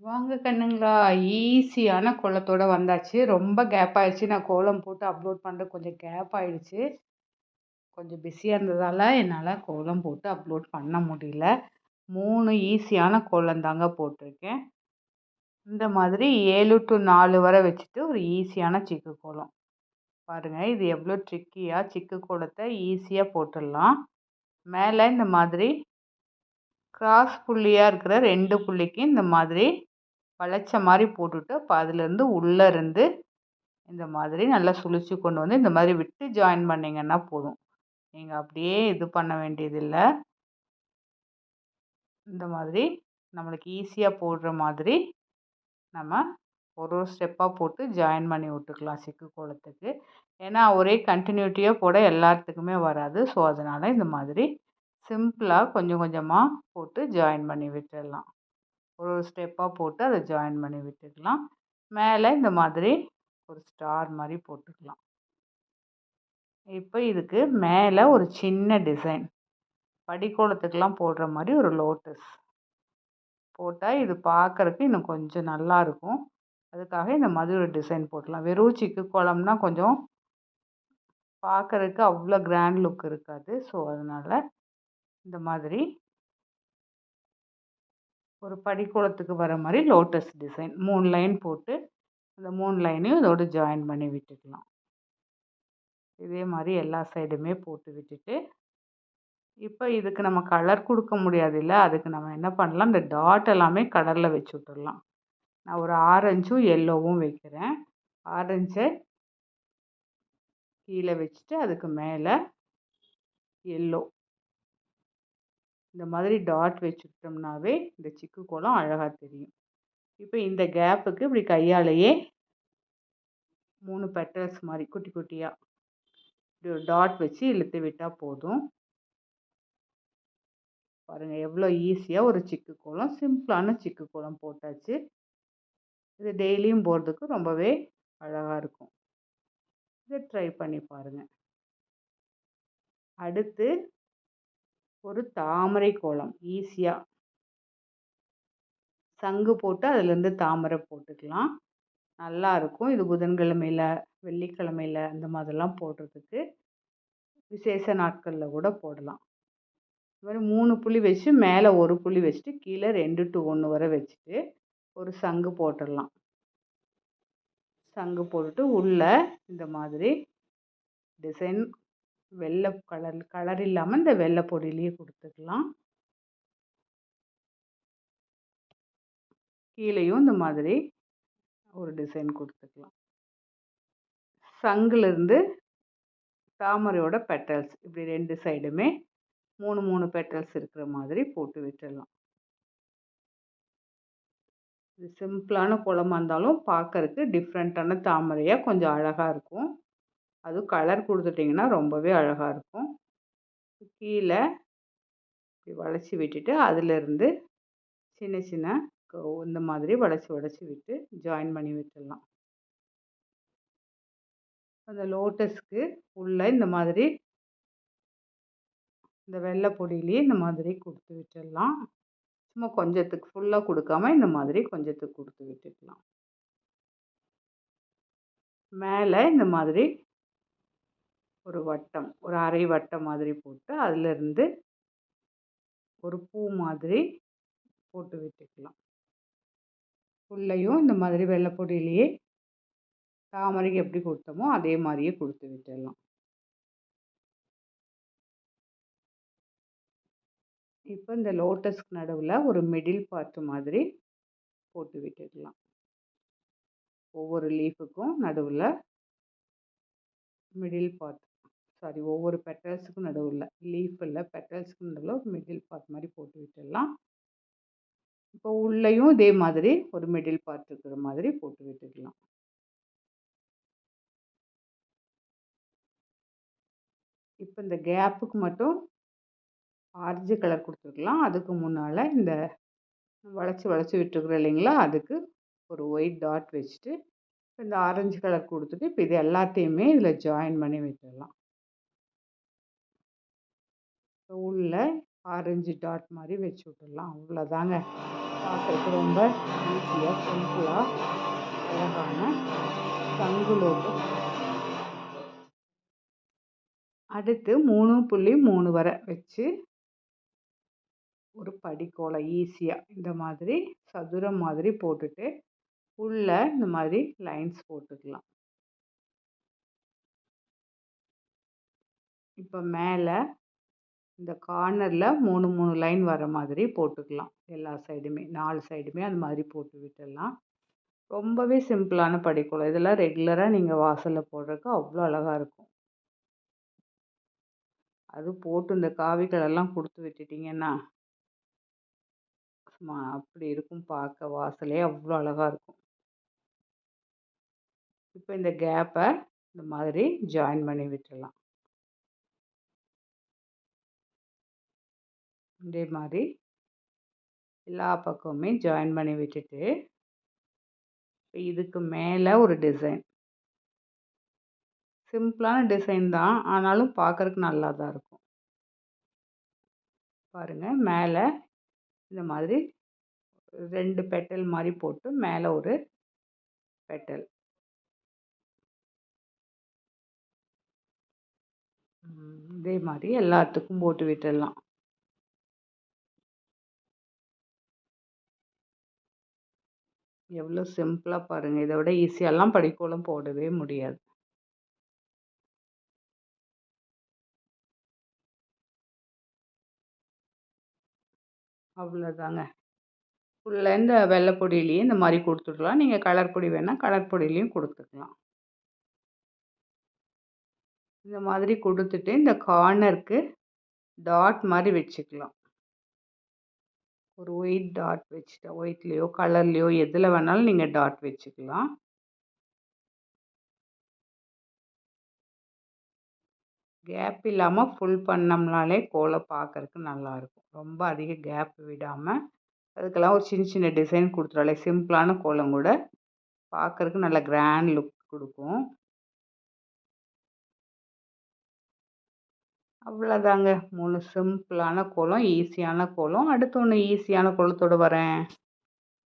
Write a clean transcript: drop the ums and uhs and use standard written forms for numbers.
வாங்க கண்ணுங்களா, ஈஸியான கோலத்தோட வந்தாச்சு. ரொம்ப கேப் ஆயிடுச்சு. நான் கோலம் போட்டு அப்லோட் பண்றதுக்கு கொஞ்சம் கேப் ஆயிடுச்சு. கொஞ்சம் பிஸியா இருந்ததால என்னால கோலம் போட்டு அப்லோட் பண்ண முடியல. 3 ஈஸியான கோலம் தாங்க போட்டிருக்கேன். இந்த மாதிரி 7 டூ 4 வர வச்சுட்டு ஒரு ஈஸியான சிக்கு கோலம். பாருங்க இது எவ்வளோ ட்ரிக்கியா சிக்கு கோலத்த ஈஸியா போட்டுடலாம். மேல இந்த மாதிரி கிராஸ் புள்ளியா இருக்கிற 2 புள்ளிக்கு இந்த மாதிரி வளைச்ச மாரி போட்டுட்டு, அப்ப அதுலேருந்து உள்ள இருந்து இந்த மாதிரி நல்லா சுழிச்சு கொண்டு வந்து இந்த மாதிரி விட்டு ஜாயின் பண்ணீங்கன்னா போதும். நீங்க அப்படியே இது பண்ண வேண்டியதில்ல. இந்த மாதிரி நம்மளுக்கு ஈஸியா போடுற மாதிரி நம்ம ஒரு ஒரு ஸ்டெப்பா போட்டு ஜாயின் பண்ணி விட்டுக்கலாம் சிக்கு கோலத்துக்கு. ஏன்னா ஒரே கன்டினியூட்டியா போட எல்லாத்துக்குமே வராது. ஸோ அதனால இந்த மாதிரி சிம்பிளா கொஞ்சம் கொஞ்சமா போட்டு ஜாயின் பண்ணி விட்டுறலாம். ஒரு ஒரு ஸ்டெப்பா போட்டு அத ஜாயின் பண்ணி விட்டுக்கலாம். மேல இந்த மாதிரி ஒரு ஸ்டார் மாரி போட்டுக்கலாம். இப்ப இதுக்கு மேல ஒரு சின்ன டிசைன். படிக்கோலத்துக்குலாம் போடுற மாரி ஒரு லோட்டஸ் போட்டா இது பார்க்கறக்கு இன்னும் கொஞ்சம் நல்லாருக்கும். அதுக்காக இந்த மாதிரி ஒரு டிசைன் போடலாம். வெறும் சிக்கு கோலம்னா கொஞ்சம் பார்க்கறக்கு அவ்வளோ கிராண்ட் லுக் இருக்காது. ஸோ அதனால இந்த மாதிரி ஒரு படிக்கோலத்துக்கு வர மாரி லோட்டஸ் டிசைன் 3 லைன் போட்டு, அந்த 3 லைனையும் இதோட ஜாயின் பண்ணி விட்டுக்கலாம். இதே மாரி எல்லா சைடுமே போட்டு விட்டுட்டு, இப்ப இதுக்கு நம்ம கலர் குடுக்க முடியாதுல்ல. அதுக்கு நம்ம என்ன பண்ணலாம், இந்த டாட் எல்லாமே கலர்ல வச்சு விட்டுறலாம். நான் ஒரு ஆரஞ்சும், எல்லோவும் வைக்கிறேன். ஆரஞ்ச கீழ வச்சுட்டு, அதுக்கு மேல எல்லோ. இந்த மாதிரி டாட் வச்சுக்கிட்டோம்னாவே, இந்த சிக்கு கோலம் அழகா தெரியும். இப்ப இந்த கேப்புக்கு இப்படி கையாலேயே 3 பெட்டல்ஸ் மாரி குட்டி குட்டியா இப்படி ஒரு டாட் வச்சு இழுத்து விட்டா போதும். பாருங்க எவ்வளோ ஈஸியா ஒரு சிக்கு கோலம், சிம்பிளான சிக்கு கோலம் போட்டாச்சு. இது டெய்லியும் போடுறதுக்கு ரொம்பவே அழகா இருக்கும். இத ட்ரை பண்ணி பாருங்க. அடுத்து ஒரு தாமரை கோலம் ஈஸியா. சங்கு போட்டு அதுலேருந்து தாமரை போட்டுக்கலாம். நல்லாருக்கும். இது புதன்கிழமையில, வெள்ளிக்கிழமையில அந்த மாதிரிலாம் போடுறதுக்கு விசேஷ நாட்கள்ல கூட போடலாம். இது மாரி 3 புள்ளி வச்சு மேல 1 புள்ளி வச்சுட்டு, கீழ 2 டூ 1 வர வச்சுட்டு, ஒரு சங்கு போட்டுறலாம். சங்கு போட்டுட்டு உள்ள இந்த மாதிரி டிசைன் வெள்ள கலர் இல்லாம இந்த வெள்ள பொடியிலேயே குடுத்துக்கலாம். கீழயும் இந்த மாதிரி ஒரு டிசைன் குடுத்துக்கலாம். சங்குலேருந்து தாமரையோட பெட்டல்ஸ் இப்படி 2 சைடுமே 3, 3 பெட்டல்ஸ் இருக்கிற மாதிரி போட்டு விட்டுறலாம். இது சிம்பிளான கோலமா இருந்தாலும் பார்க்கறக்கு டிஃப்ரெண்ட்டான தாமரையா கொஞ்சம் அழகா இருக்கும். அதுவும் கலர் குடுத்துட்டீங்கன்னா ரொம்பவே அழகா இருக்கும். கீழ இப்படி வளைச்சு விட்டுட்டு, அதிலிருந்து சின்ன சின்ன இந்த மாதிரி வளைச்சு வளைச்சு விட்டு ஜாயின் பண்ணி விட்டுறலாம். அந்த லோட்டஸ்க்கு உள்ள இந்த மாதிரி இந்த வெள்ள பொடியிலேயே இந்த மாதிரி குடுத்து விட்டுறலாம். சும்மா கொஞ்சத்துக்கு ஃபுல்லா குடுக்காம இந்த மாதிரி கொஞ்சத்துக்கு குடுத்து விட்டுக்கலாம். மேல இந்த மாதிரி ஒரு வட்டம், ஒரு அரை வட்டம் மாதிரி போட்டு, அதிலிருந்து ஒரு பூ மாதிரி போட்டு விட்டுக்கலாம். உள்ளேயும் இந்த மாதிரி வெள்ள பொடியிலேயே தாமரைக்கு எப்படி குடுத்தோமோ, அதே மாரியே குடுத்து விட்டுறலாம். இப்ப இந்த லோட்டஸ்க்கு நடுவுல ஒரு மிடில் பார்ட் மாதிரி போட்டு விட்டுக்கலாம். ஒவ்வொரு லீஃபுக்கும் நடுவுல மிடில் பார்ட் ஒவ்வொரு பெட்டல்ஸுக்கும் நடுவுல லீஃப் இல்ல பெட்டல்ஸ்க்கு நடுவுல ஒரு மிடில் பார்ட் மாரி போட்டு விட்டுடலாம். இப்போ உள்ளேயும் இதே மாதிரி ஒரு மிடில் பார்ட் இருக்கிற மாதிரி போட்டு விட்டுக்கலாம். இப்ப இந்த கேப்புக்கு மட்டும் ஆரஞ்சு கலர் குடுத்துருக்கலாம். அதுக்கு முன்னால இந்த வளைச்சு வளைச்சு விட்டுருக்குறோம் இல்லைங்களா? அதுக்கு ஒரு ஒயிட் டாட் வச்சுட்டு, இந்த ஆரஞ்சு கலர் குடுத்துட்டு, இப்ப இது எல்லாத்தையுமே இதில ஜாயின் பண்ணி விட்டுறலாம். உள்ள ஆரஞ்சு டாட் மாதிரி வச்சு விட்டுடலாம். அவ்வளோதாங்க. பார்க்குறதுக்கு ரொம்ப ஈஸியாக சிம்பிளாக அழகான சங்குலோட்டு. அடுத்து 3.3 வரை வச்சு ஒரு படிக்கோலை ஈஸியாக இந்த மாதிரி சதுரம் மாதிரி போட்டுட்டு உள்ள இந்த மாதிரி லைன்ஸ் போட்டுக்கலாம். இப்போ மேலே இந்த கார்னரில் 3 லைன் வர மாதிரி போட்டுக்கலாம். எல்லா சைடுமே 4 சைடுமே அது மாதிரி போட்டு விட்டுடலாம். ரொம்பவே சிம்பிளான படிக்கோலம். இதெல்லாம் ரெகுலராக நீங்கள் வாசலில் போடுறதுக்கு அவ்வளோ அழகாக இருக்கும். அது போட்டு இந்த காவி கலர்லாம் கொடுத்து விட்டுட்டிங்கன்னா சும்மா அப்படி இருக்கும், பார்க்க வாசலே அவ்வளோ அழகாக இருக்கும். இப்போ இந்த கேப்பை இந்த மாதிரி ஜாயின் பண்ணி விட்டுடலாம். இதே மாதிரி எல்லா பக்கமுமே ஜாயின் பண்ணி விட்டுட்டு இதுக்கு மேலே ஒரு டிசைன். சிம்பிளான டிசைன் தான், ஆனாலும் பார்க்குறதுக்கு நல்லா தான் இருக்கும். பாருங்கள், மேலே இந்த மாதிரி 2 பெட்டல் மாதிரி போட்டு மேலே ஒரு பெட்டல். இதே மாதிரி எல்லாத்துக்கும் போட்டு விட்டுடலாம். எவ்வளோ சிம்பிளாக பாருங்கள். இதை விட ஈஸியாலாம் படிக்கோலம் போடவே முடியாது. அவ்வளோதாங்க. ஃபுல்லாக இந்த வெள்ளை பொடியிலையும் இந்த மாதிரி கொடுத்துக்கலாம். நீங்கள் கலர் பொடி வேணால் கலர் பொடியிலையும் கொடுத்துக்கலாம். இந்த மாதிரி கொடுத்துட்டு இந்த கார்னருக்கு டாட் மாதிரி வச்சுக்கலாம். ஒரு ஒயிட் டாட் வச்சுட்டேன். ஒயிட்லேயோ கலர்லேயோ எதில் வேணாலும் நீங்கள் டாட் வச்சுக்கலாம். கேப் இல்லாமல் ஃபுல் பண்ணோம்னாலே கோலம் பார்க்குறதுக்கு நல்லாயிருக்கும். ரொம்ப அதிக கேப் விடாமல் அதுக்கெல்லாம் ஒரு சின்ன சின்ன டிசைன் கொடுத்துட்டாலே சிம்பிளான கோலம் கூட பார்க்குறதுக்கு நல்ல கிராண்ட் லுக் கொடுக்கும். அவ்வளோதாங்க. 3 சிம்பிளான கோலம், ஈஸியான கோலம். அடுத்து ஒன்று ஈஸியான கோலத்தோடு வரேன்.